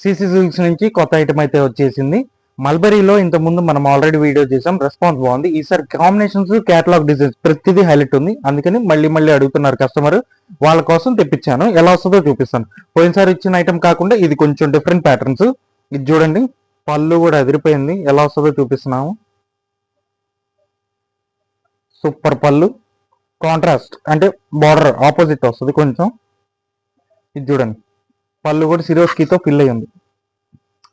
CC silks నుంచి కొత్త item అయితే వచ్చేసింది. మల్బరీలో ఇంతకుముందు మనం ఆల్రెడీ వీడియో చేసాం, రెస్పాన్స్ బాగుంది. ఈసారి కాంబినేషన్స్, క్యాటలాగ్ డిజైన్స్ ప్రతిదీ హైలైట్ ఉంది. అందుకని మళ్ళీ అడుగుతున్నారు కస్టమర్, వాళ్ళ కోసం తెప్పించాను. ఎలా వస్తుందో చూపిస్తాను. పోయినసారి ఇచ్చిన ఐటమ్ కాకుండా ఇది కొంచెం డిఫరెంట్ ప్యాటర్న్స్. ఇది చూడండి, పళ్ళు కూడా అదిరిపోయింది. ఎలా వస్తుందో చూపిస్తున్నాము. సూపర్ పళ్ళు, కాంట్రాస్ట్ అంటే బార్డర్ ఆపోజిట్ వస్తుంది కొంచెం. ఇది చూడండి, పళ్ళు కూడా సిరోస్కీతో ఫిల్ అయ్యి ఉంది.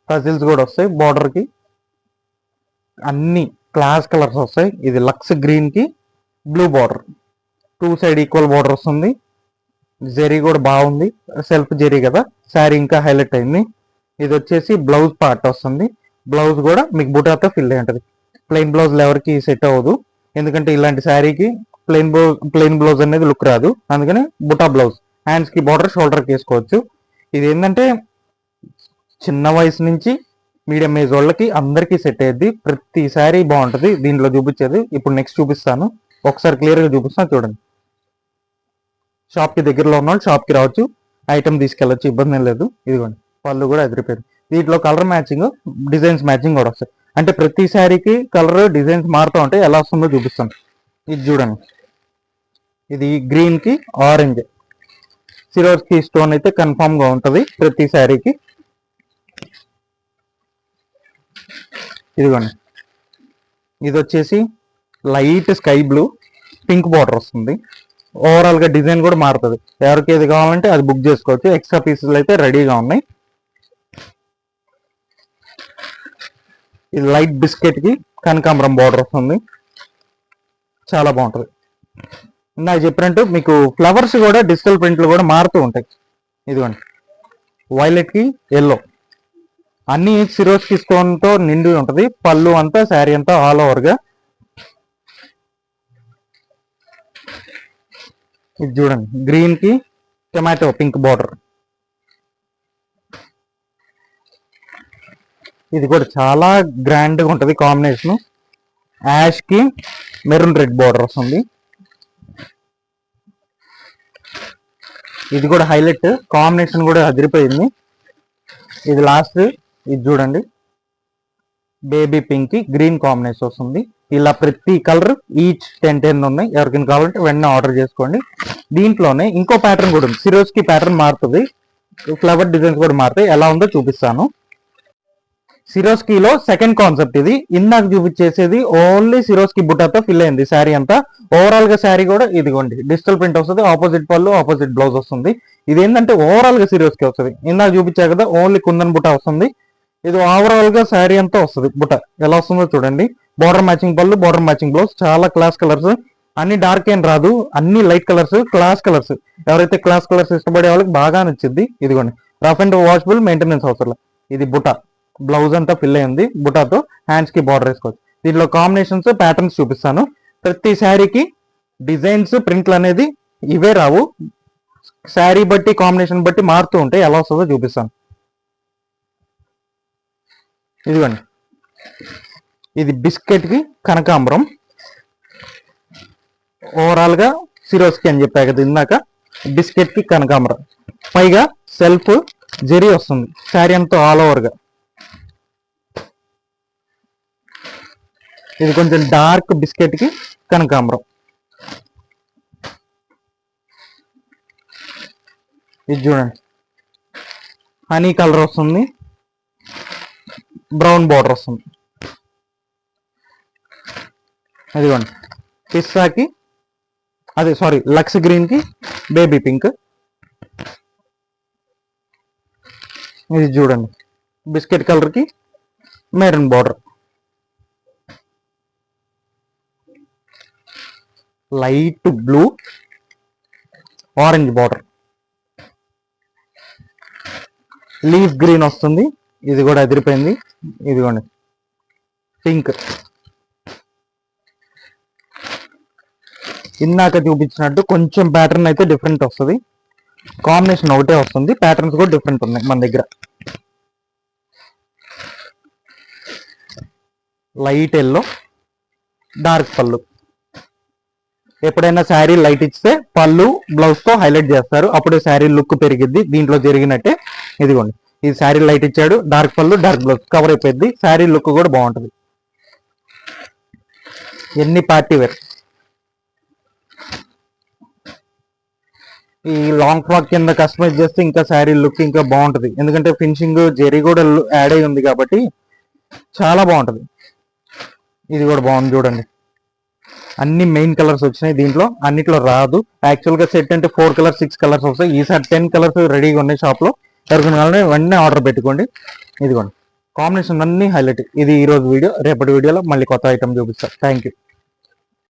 టజిల్స్ కూడా వస్తాయి బార్డర్ కి. అన్ని క్లాస్ కలర్స్ వస్తాయి. ఇది లక్స్ గ్రీన్ కి blue border, 2 side equal border వస్తుంది. జెరీ కూడా బాగుంది, సెల్ఫ్ జెరీ కదా, శారీ ఇంకా హైలైట్ అయింది. ఇది వచ్చేసి బ్లౌజ్ పార్ట్ వస్తుంది. బ్లౌజ్ కూడా మీకు బుటాతో ఫిల్ అయి ఉంటుంది. ప్లెయిన్ బ్లౌజ్ ఎవరికి సెట్ అవ్వదు, ఎందుకంటే ఇలాంటి శారీకి ప్లెయిన్ బ్లౌజ్ అనేది లుక్ రాదు. అందుకని బుటా బ్లౌజ్, హ్యాండ్స్ కి బార్డర్, షోల్డర్ కి వేసుకోవచ్చు. ఇది ఏంటంటే చిన్న వయసు నుంచి మీడియం ఏజ్ వాళ్ళకి అందరికీ సెట్ అయ్యేది. ప్రతి శారీ బాగుంటుంది దీంట్లో చూపించేది. ఇప్పుడు నెక్స్ట్ చూపిస్తాను, ఒకసారి క్లియర్గా చూపిస్తాను చూడండి. షాప్కి దగ్గరలో ఉన్న వాళ్ళు షాప్కి రావచ్చు, ఐటమ్ తీసుకెళ్ళచ్చు, ఇబ్బంది ఏం లేదు. ఇదిగోండి, పళ్ళు కూడా ఎదిరిపోయింది. దీంట్లో కలర్ మ్యాచింగ్, డిజైన్స్ మ్యాచింగ్ కూడా వస్తాయి. అంటే ప్రతి శారీకి కలర్ డిజైన్స్ మారుతూ ఉంటాయి. ఎలా వస్తుందో చూపిస్తాను. ఇది చూడండి, ఇది గ్రీన్ కి ఆరెంజ్ సిరోస్కి స్టోన్ అయితే కన్ఫామ్ గా ఉంటుంది ప్రతి శారీకి. ఇదిగోండి, ఇది వచ్చేసి light sky blue, pink border వస్తుంది. ఓవరాల్ గా డిజైన్ కూడా మారుతుంది. ఎవరికి ఏది కావాలంటే అది బుక్ చేసుకోవచ్చు. ఎక్స్ట్రా పీసెస్ అయితే రెడీగా ఉన్నాయి. ఇది లైట్ బిస్కెట్ కి కనకాంబరం బార్డర్ వస్తుంది, చాలా బాగుంటుంది. నాకు చెప్పినట్టు మీకు ఫ్లవర్స్ కూడా డిజిటల్ ప్రింట్లు కూడా మారుతూ ఉంటాయి. ఇదిగోండి, వైలెట్ కి ఎల్లో, అన్ని సిరోస్కి స్టోన్ తో నిండి ఉంటుంది. పళ్ళు అంతా, శారీ అంతా ఆల్ ఓవర్ గా. ఇది చూడండి, గ్రీన్ కి టొమాటో పింక్ బార్డర్. ఇది కూడా చాలా గ్రాండ్ గా ఉంటుంది కాంబినేషన్. యాష్ కి మెరూన్ రెడ్ బార్డర్ వస్తుంది. ఇది కూడా హైలైట్, కాంబినేషన్ కూడా అదిరిపోయింది. ఇది లాస్ట్, ఇది చూడండి, బేబీ పింక్ కి గ్రీన్ కాంబినేషన్ వస్తుంది. ఇలా ప్రతి కలర్ ఈచ్ 10 ఉన్నాయి. ఎవరికైనా కావాలంటే వెంటనే ఆర్డర్ చేసుకోండి. దీంట్లోనే ఇంకో ప్యాటర్న్ కూడా ఉంది. సిరోస్కి ప్యాటర్న్ మారుతుంది, ఫ్లవర్ డిజైన్స్ కూడా మారుతాయి. ఎలా ఉందో చూపిస్తాను. సిరోస్కీలో సెకండ్ కాన్సెప్ట్ ఇది. ఇందాక చూపించేసేది ఓన్లీ సిరోస్కి బుటాతో ఫిల్ అయింది శారీ అంతా. ఓవరాల్ గా శారీ కూడా ఇదిగోండి డిజిటల్ ప్రింట్ వస్తుంది. ఆపోజిట్ పళ్ళు, ఆపోజిట్ బ్లౌజ్ వస్తుంది. ఇది ఏంటంటే ఓవరాల్ గా సిరోస్కి వస్తుంది. ఇందాక చూపించా కదా ఓన్లీ కుందన్ బుటా వస్తుంది. ఇది ఓవరాల్ గా శారీ అంతా వస్తుంది బుట్ట. ఎలా వస్తుందో చూడండి. బార్డర్ మ్యాచింగ్ పళ్ళు, బార్డర్ మ్యాచింగ్ బ్లౌజ్, చాలా క్లాస్ కలర్స్. అన్ని డార్క్ ఏం రాదు, అన్ని లైట్ కలర్స్, క్లాస్ కలర్స్. ఎవరైతే క్లాస్ కలర్స్ ఇష్టపడే వాళ్ళకి బాగా నచ్చింది. ఇదిగోండి, రఫ్ అండ్ వాషబుల్, మెయింటెనెన్స్ అవసరం. ఇది బుట్ట, బ్లౌజ్ అంతా ఫిల్ అయింది బుటాతో. హ్యాండ్స్ కి బార్డర్ వేసుకోవచ్చు. దీంట్లో కాంబినేషన్స్, ప్యాటర్న్స్ చూపిస్తాను. ప్రతి శారీకి డిజైన్స్, ప్రింట్లు అనేది ఇవే రావు, శారీ బట్టి కాంబినేషన్ బట్టి మారుతూ ఉంటాయి. ఎలా వస్తుందో చూపిస్తాను. ఇదిగోండి, ఇది బిస్కెట్ కి కనకాంబరం. ఓవరాల్ గా సిరోస్కి అని చెప్పా కదా ఇందాక, బిస్కెట్ కి కనకాంబరం. పైగా సెల్ఫ్ జెరీ వస్తుంది శారీ అంతా ఆల్ ఓవర్ గా. ఇది కొంచెం డార్క్ బిస్కెట్ కి కనకాంబరం. ఇది చూడండి, హనీ కలర్ వస్తుంది, బ్రౌన్ బార్డర్ వస్తుంది. అదిగోండి, పిస్తాకి అదే సారీ లక్స్ గ్రీన్ కి బేబీ పింక్. ఇది చూడండి, బిస్కెట్ కలర్ కి maroon border, light blue, orange border, leaf green వస్తుంది. ఇది కూడా అదిరిపోయింది. ఇదిగోండి, పింక్. ఇందాక చూపించినట్టు కొంచెం ప్యాటర్న్ అయితే డిఫరెంట్ వస్తుంది. కాంబినేషన్ ఒకటే వస్తుంది, ప్యాటర్న్స్ కూడా డిఫరెంట్ ఉన్నాయి మన దగ్గర. లైట్ ఎల్లో, డార్క్ పళ్ళు. ఎప్పుడైనా శారీ లైట్ ఇస్తే పళ్ళు బ్లౌజ్ తో హైలైట్ చేస్తారు, అప్పుడే శారీ లుక్ పెరిగిద్ది. దీంట్లో జరిగినట్టే ఇదిగోండి, ఈ శారీ లైట్ ఇచ్చాడు, డార్క్ పళ్ళు డార్క్ బ్లౌజ్ కవర్ అయిపోయింది. శారీ లుక్ కూడా బాగుంటుంది. ఎన్ని పార్టీ వేర్. ఈ లాంగ్ ఫ్రాక్ కింద కస్టమైజ్ చేస్తే ఇంకా శారీ లుక్ ఇంకా బాగుంటుంది, ఎందుకంటే ఫినిషింగ్ జెరీ కూడా యాడ్ అయి ఉంది కాబట్టి చాలా బాగుంటుంది. ఇది కూడా బాగుంది చూడండి. అన్ని మెయిన్ కలర్స్ వచ్చినాయి దీంట్లో, అన్నిట్లో రాదు. యాక్చువల్ గా సెట్ అంటే 4 కలర్స్ 6 కలర్స్ వస్తాయి. ఈసారి 10 కలర్స్ రెడీగా ఉన్నాయి షాప్ లో. ఎవరికైనా కావాలంటే వెంటనే ఆర్డర్ పెట్టుకోండి. ఇదిగోండి కాంబినేషన్ అన్ని హైలైట్. ఇది ఈ రోజు వీడియో. రేపటి వీడియోలో మళ్ళీ కొత్త ఐటమ్ చూపిస్తాను. Thank you.